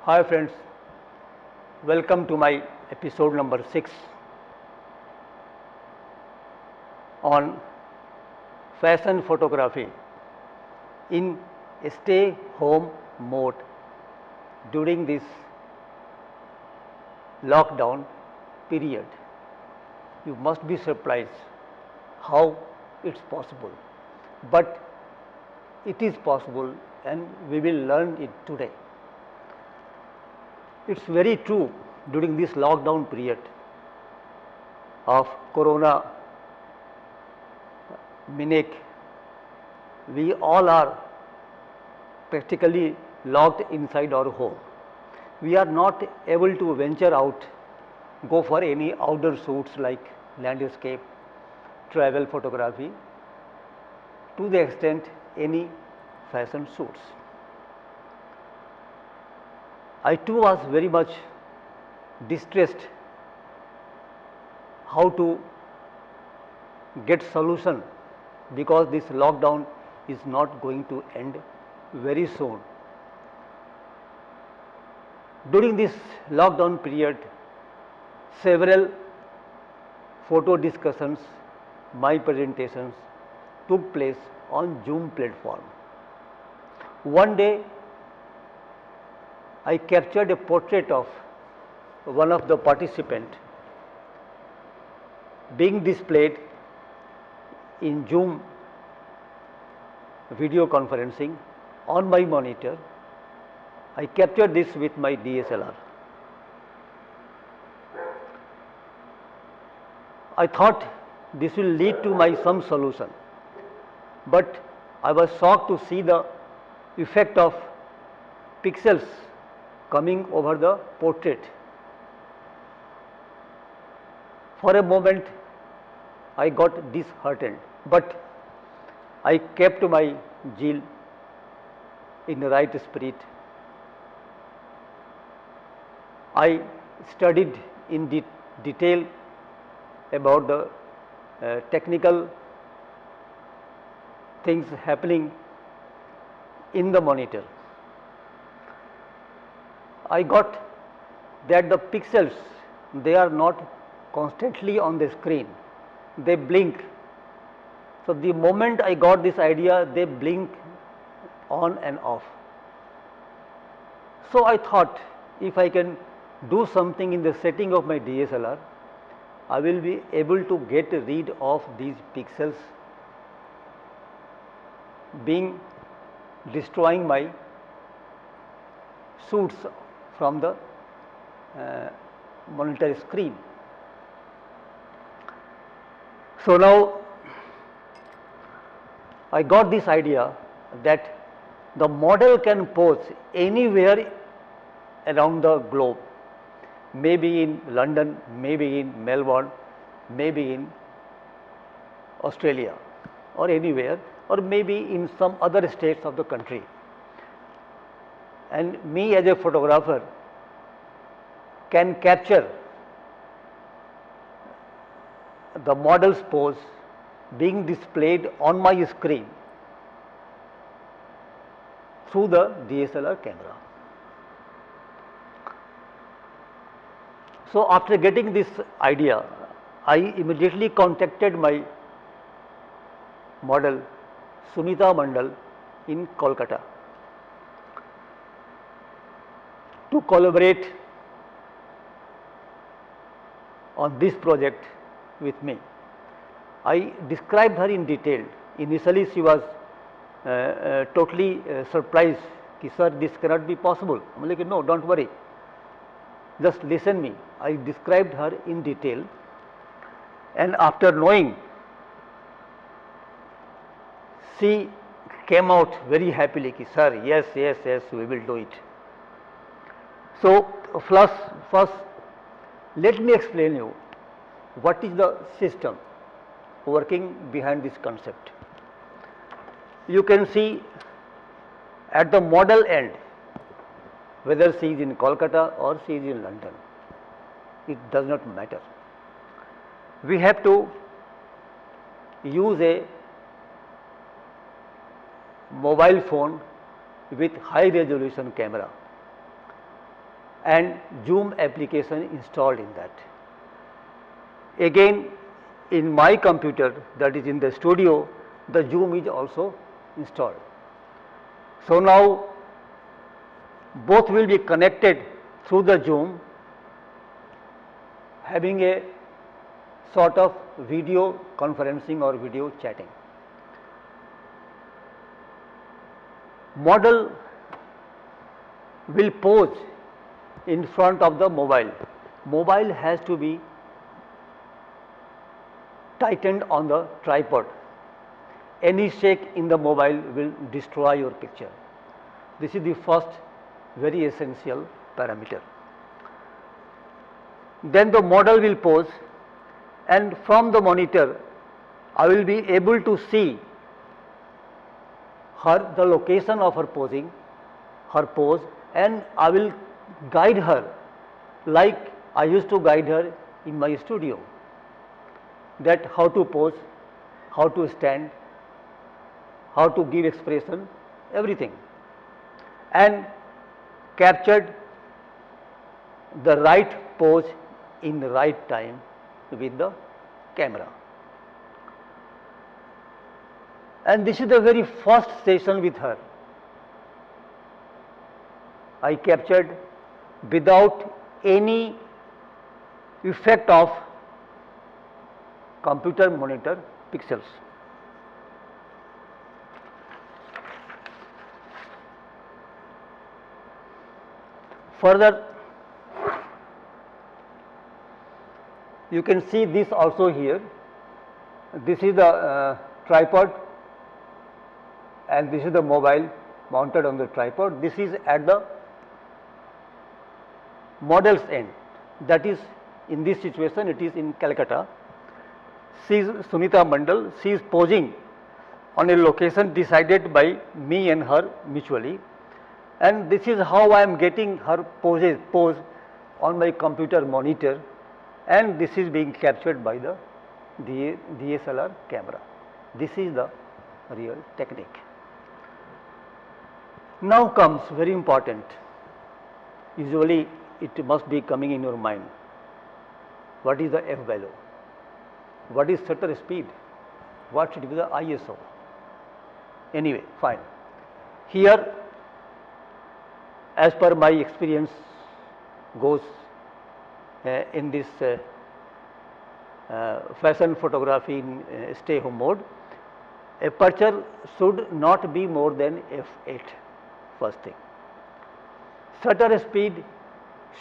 Hi friends, welcome to my episode number 6 on fashion photography in stay home mode during this lockdown period. You must be surprised how it's possible, but it is possible and we will learn it today. It's very true during this lockdown period of corona mimic, we all are practically locked inside our home. We are not able to venture out, go for any outdoor shoots like landscape, travel photography, to the extent any fashion shoots. I too was very much distressed how to get solution, because this lockdown is not going to end very soon. During this lockdown period, several photo discussions, my presentations took place on Zoom platform. One day I captured a portrait of one of the participants being displayed in Zoom video conferencing on my monitor. I captured this with my DSLR. I thought this will lead to my some solution, but I was shocked to see the effect of pixels coming over the portrait. For a moment I got disheartened, but I kept my zeal in the right spirit. I studied in detail about the technical things happening in the monitor. I got that the pixels, they are not constantly on the screen, they blink. So the moment I got this idea, they blink on and off. So I thought, if I can do something in the setting of my DSLR, I will be able to get rid of these pixels being destroying my shoots from the monitor screen. So now I got this idea that the model can pose anywhere around the globe, maybe in London, maybe in Melbourne, maybe in Australia or anywhere, or maybe in some other states of the country. And me as a photographer can capture the model's pose being displayed on my screen through the DSLR camera. So after getting this idea, I immediately contacted my model Sunita Mandal in Kolkata to collaborate on this project with me. I described her in detail. Initially she was totally surprised, कि sir this cannot be possible. I am like, no, don't worry, just listen me. I described her in detail, and after knowing, she came out very happily, कि sir, yes, we will do it. So first let me explain you what is the system working behind this concept. You can see at the model end, whether she is in Kolkata or she is in London, it does not matter. We have to use a mobile phone with high resolution camera and zoom application installed in that. Again, in my computer, that is in the studio, the zoom is also installed. So now both will be connected through the zoom, having a sort of video conferencing or video chatting. Model will pose in front of the mobile. Mobile has to be tightened on the tripod. Any shake in the mobile will destroy your picture. This is the first very essential parameter. Then the model will pose, and from the monitor I will be able to see her, the location of her posing, her pose, and I will guide her like I used to guide her in my studio, that how to pose, how to stand, how to give expression, everything, and captured the right pose in the right time with the camera. And this is the very first session with her. I captured without any effect of computer monitor pixels. Further, you can see this also here. This is the tripod, and this is the mobile mounted on the tripod. This is at the model's end, that is, in this situation it is in Calcutta. She is Sunita Mandal. She is posing on a location decided by me and her mutually, and this is how I am getting her pose on my computer monitor, and this is being captured by the DSLR camera. This is the real technique. Now comes very important, usually it must be coming in your mind. What is the f value? What is shutter speed? What should be the ISO? Anyway, fine. Here, as per my experience goes in this fashion photography in stay home mode, aperture should not be more than f8, first thing. Shutter speed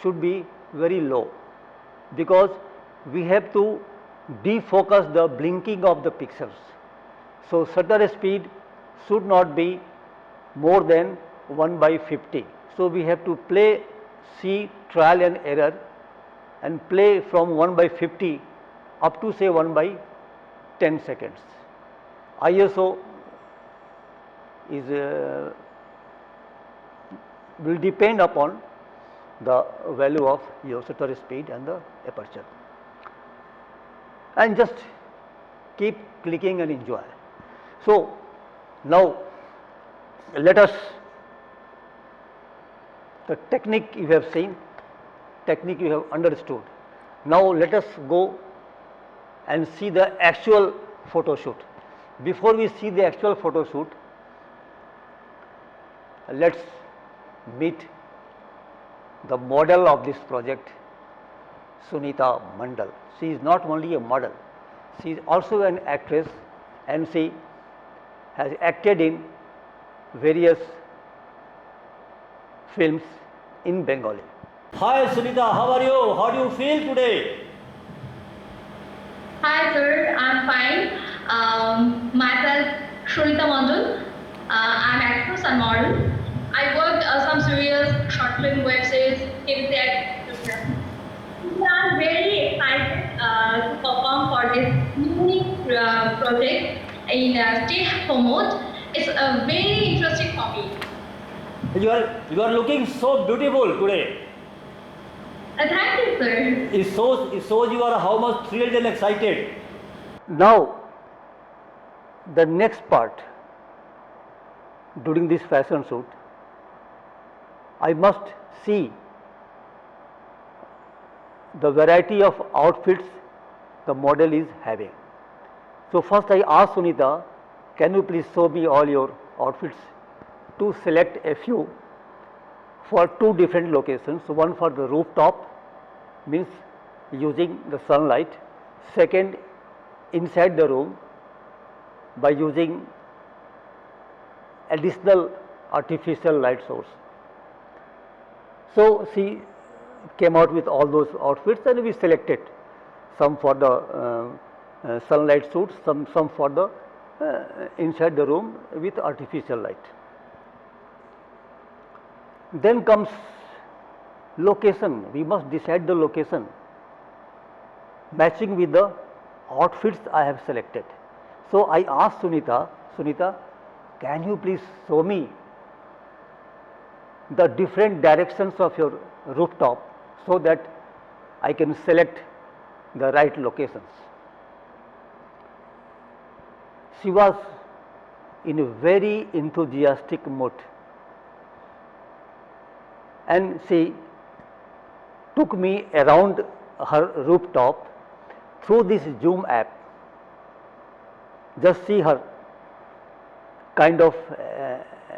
should be very low, because we have to defocus the blinking of the pixels. So shutter speed should not be more than 1/50. So we have to see trial and error and play from 1/50 up to say 1/10 seconds. ISO is will depend upon the value of your shutter speed and the aperture, and just keep clicking and enjoy. So now let us, the technique you have seen, technique you have understood. Now let us go and see the actual photo shoot. Before we see the actual photo shoot, let's meet the model of this project, Sunita Mandal. She is not only a model, she is also an actress, and she has acted in various films in Bengali. Hi Sunita, how are you? How do you feel today? Hi sir, I'm fine. Myself Sunita Mandal. I'm actress and model. I worked some serials, short film, web series, TV set. I'm very excited to perform for this unique project in stay home mode. It's very interesting for me. You are looking so beautiful today. Thank you, sir. It shows you are how much thrilled and excited. Now, the next part during this fashion shoot, I must see the variety of outfits the model is having. So first I asked Sunita, can you please show me all your outfits, to select a few for two different locations. So one for the rooftop, means using the sunlight. Second, inside the room by using additional artificial light source. So she came out with all those outfits and we selected some for the sunlight suits, some for the inside the room with artificial light. Then comes location. We must decide the location matching with the outfits I have selected. So I asked Sunita, can you please show me the different directions of your rooftop so that I can select the right locations. She was in a very enthusiastic mood and she took me around her rooftop through this Zoom app. Just see her kind of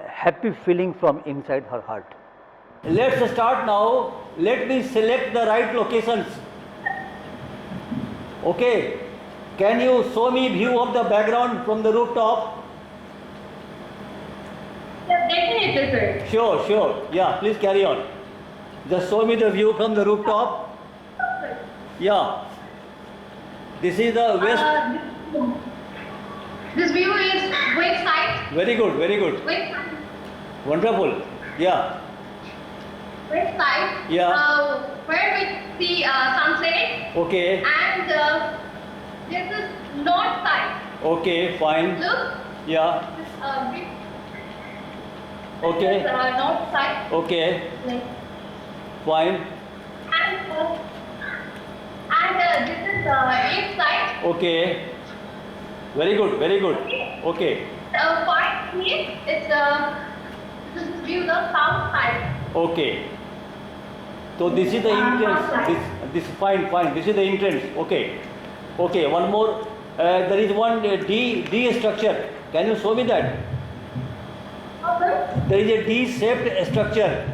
happy feeling from inside her heart. Let's start now. Let me select the right locations. Okay. Can you show me view of the background from the rooftop? Yeah, definitely, sir. Sure. Yeah, please carry on. Just show me the view from the rooftop. Yeah. This is the west. This view is west side. Very good. West side. Wonderful. Yeah. West side. Yeah. Where we see sunset. Okay. And this is north side. Okay, fine. Look. Yeah. This, Okay. This is north side. Okay. Like, Fine. and this is east side. Okay. Very good. Okay. For me, it's this is view the south side. Okay. So this is the entrance. This fine. This is the entrance. Okay. One more. There is one D structure. Can you show me that? Okay. There is a D-shaped structure.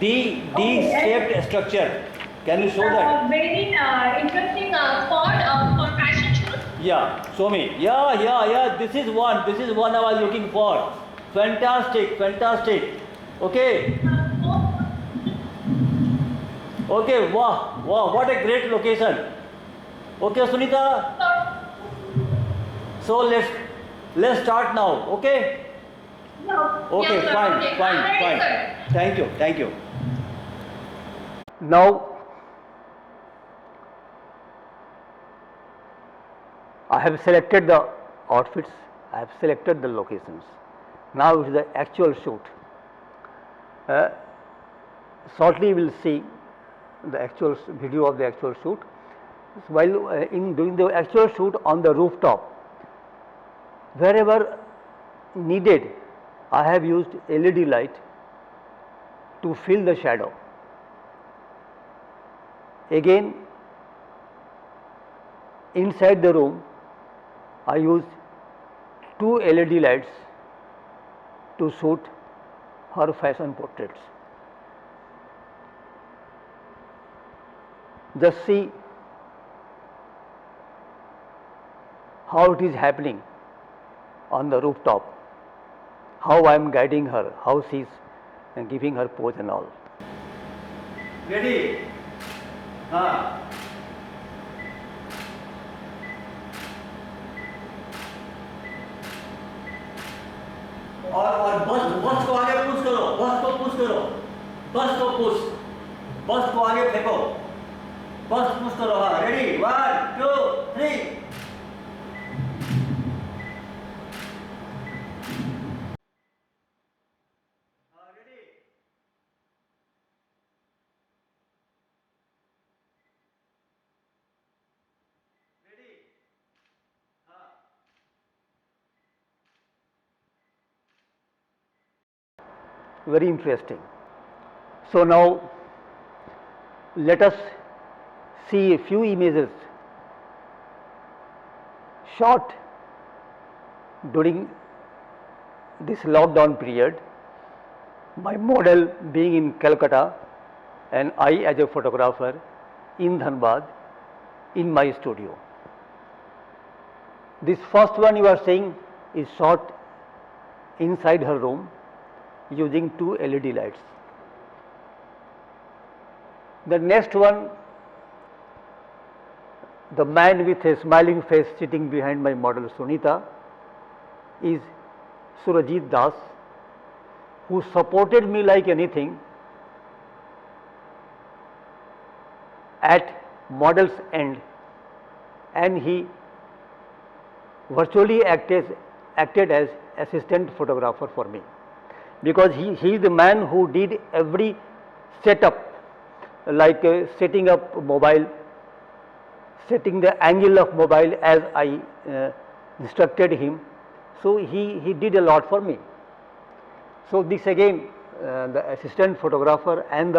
D-shaped structure. Can you show that? Very interesting spot for fashion shows. Yeah, show me. Yeah. This is one I was looking for. Fantastic. Okay. Okay. Wow. What a great location. Okay, Sunita. So let's start now. Okay. Okay. Yes, sir. Fine. Okay. I'm ready, sir. Thank you. Now I have selected the outfits, I have selected the locations. Now it is the actual shoot. Shortly we will see the actual video of the actual shoot. While in doing the actual shoot on the rooftop, wherever needed, I have used LED light to fill the shadow. Again, inside the room, I used two LED lights to shoot her fashion portraits. Just see how it is happening on the rooftop, how I am guiding her, how she is giving her pose and all. Ready? हाँ. और बस को आगे push करो, बस को आगे फेंको, बस पुश करो. हाँ, ready, 1 2 3. Very interesting. So now let us see a few images shot during this lockdown period, my model being in Calcutta and I as a photographer in Dhanbad in my studio. This first one you are seeing is shot inside her room using 2 LED lights. The next one, the man with a smiling face sitting behind my model Sunita, is Surajit Das, who supported me like anything at model's end, and he virtually acted as assistant photographer for me, because he is the man who did every setup, like setting up mobile, setting the angle of mobile as I instructed him. So he did a lot for me. So this again, the assistant photographer and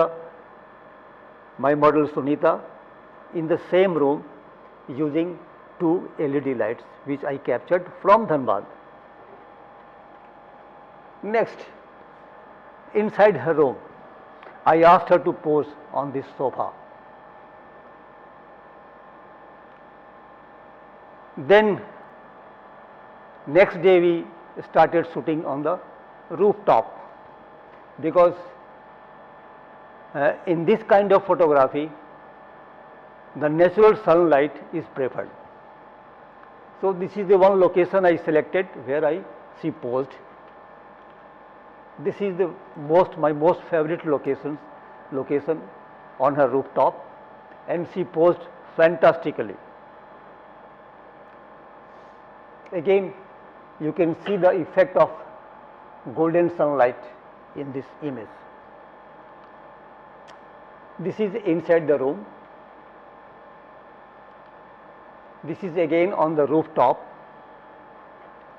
my model Sunita in the same room using 2 LED lights which I captured from Dhanbad. Next, inside her room, I asked her to pose on this sofa. Then next day we started shooting on the rooftop, because in this kind of photography the natural sunlight is preferred. So this is the one location I selected where she posed. This is my most favorite location on her rooftop, and she posed fantastically. Again, you can see the effect of golden sunlight in this image. This is inside the room. This is again on the rooftop.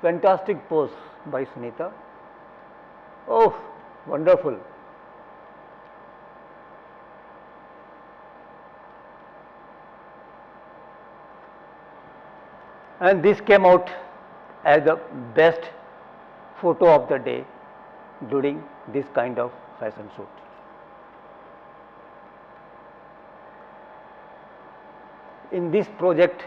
Fantastic pose by Sunita. Oh, wonderful. And this came out as the best photo of the day during this kind of fashion shoot. In this project,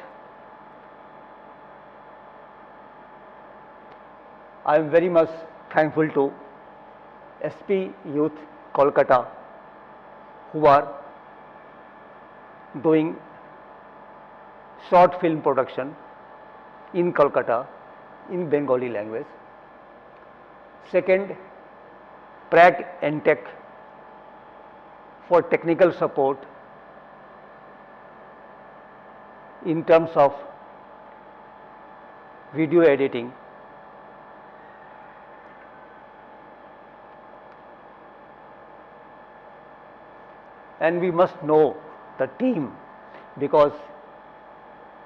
I am very much thankful to SP Youth Kolkata, who are doing short film production in Kolkata in Bengali language. Second, Prague and Tech for technical support in terms of video editing. And we must know the team, because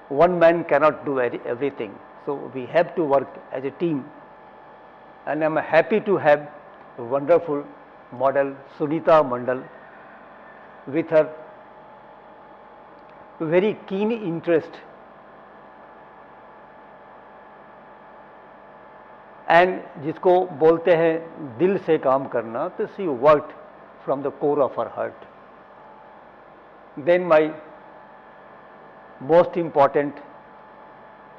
one man cannot do everything. So we have to work as a team, and I am happy to have a wonderful model Sunita Mandal with her very keen interest and जिसको बोलते हैं दिल से काम करना, तो she worked from the core of her heart. Then my most important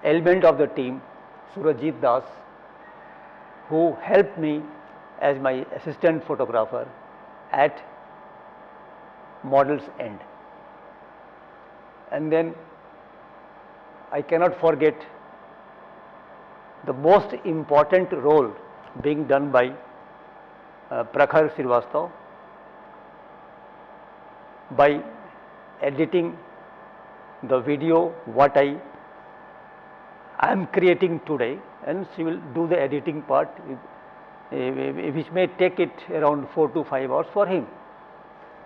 element of the team, Surajit Das, who helped me as my assistant photographer at model's end. And then I cannot forget the most important role being done by Prakhar Srivastava by editing the video what I am creating today, and she will do the editing part, which may take it around 4 to 5 hours for him.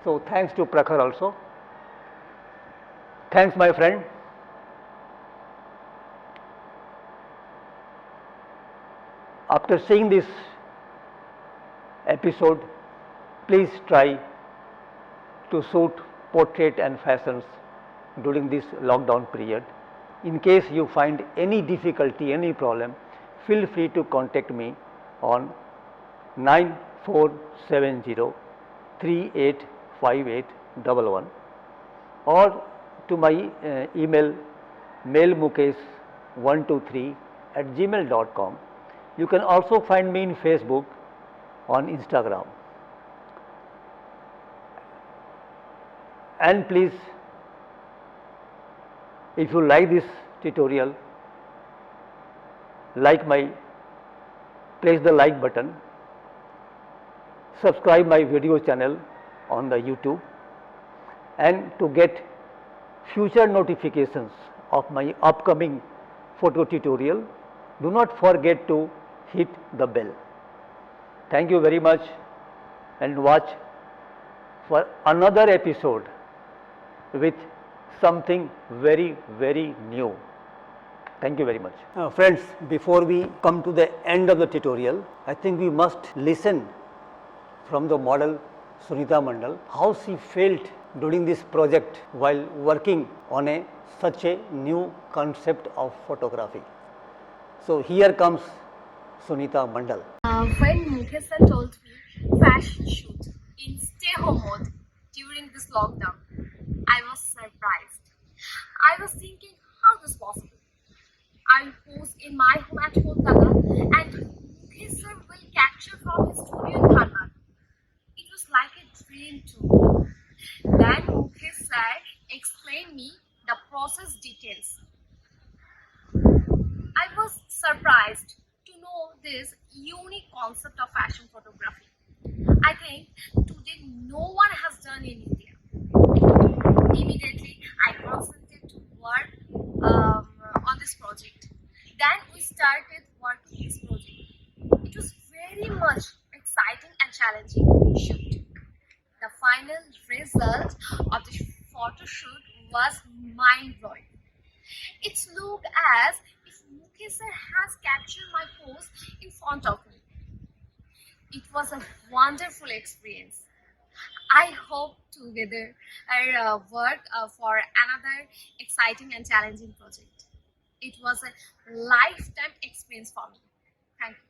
So thanks to Prakhar also. Thanks my friend. After seeing this episode, please try to shoot portrait and fashions during this lockdown period. In case you find any difficulty, any problem, feel free to contact me on 9470 385811 or to my email mailmukesh123@gmail.com. You can also find me in Facebook, on Instagram. And please, if you like this tutorial, press the like button, subscribe my video channel on the YouTube, and to get future notifications of my upcoming photo tutorial, do not forget to hit the bell. Thank you very much, and watch for another episode with something very, very new. Thank you very much. Friends, before we come to the end of the tutorial, I think we must listen from the model Sunita Mandal how she felt during this project while working on such a new concept of photography. So here comes Sunita Mandal. When Mukesh sir told me fashion shoot in stay home mode during this lockdown, I was surprised. I was thinking, how this possible? I pose in my home at Kolkata and Mukesh sir will capture from his studio in Dhanbad. It was like a dream too. Then Mukesh sir explained me the process details. I was surprised to know this unique concept of fashion photography. I think today no one has done in India. Immediately, I concentrated to work on this project. Then we started working this project. It was very much exciting and challenging shoot. The final result of the photo shoot was mind-blowing. It looked as if Mukesh sir has captured my pose in front of me. It was a wonderful experience. I hope together our work for another exciting and challenging project. It was a lifetime experience for me. Thank you.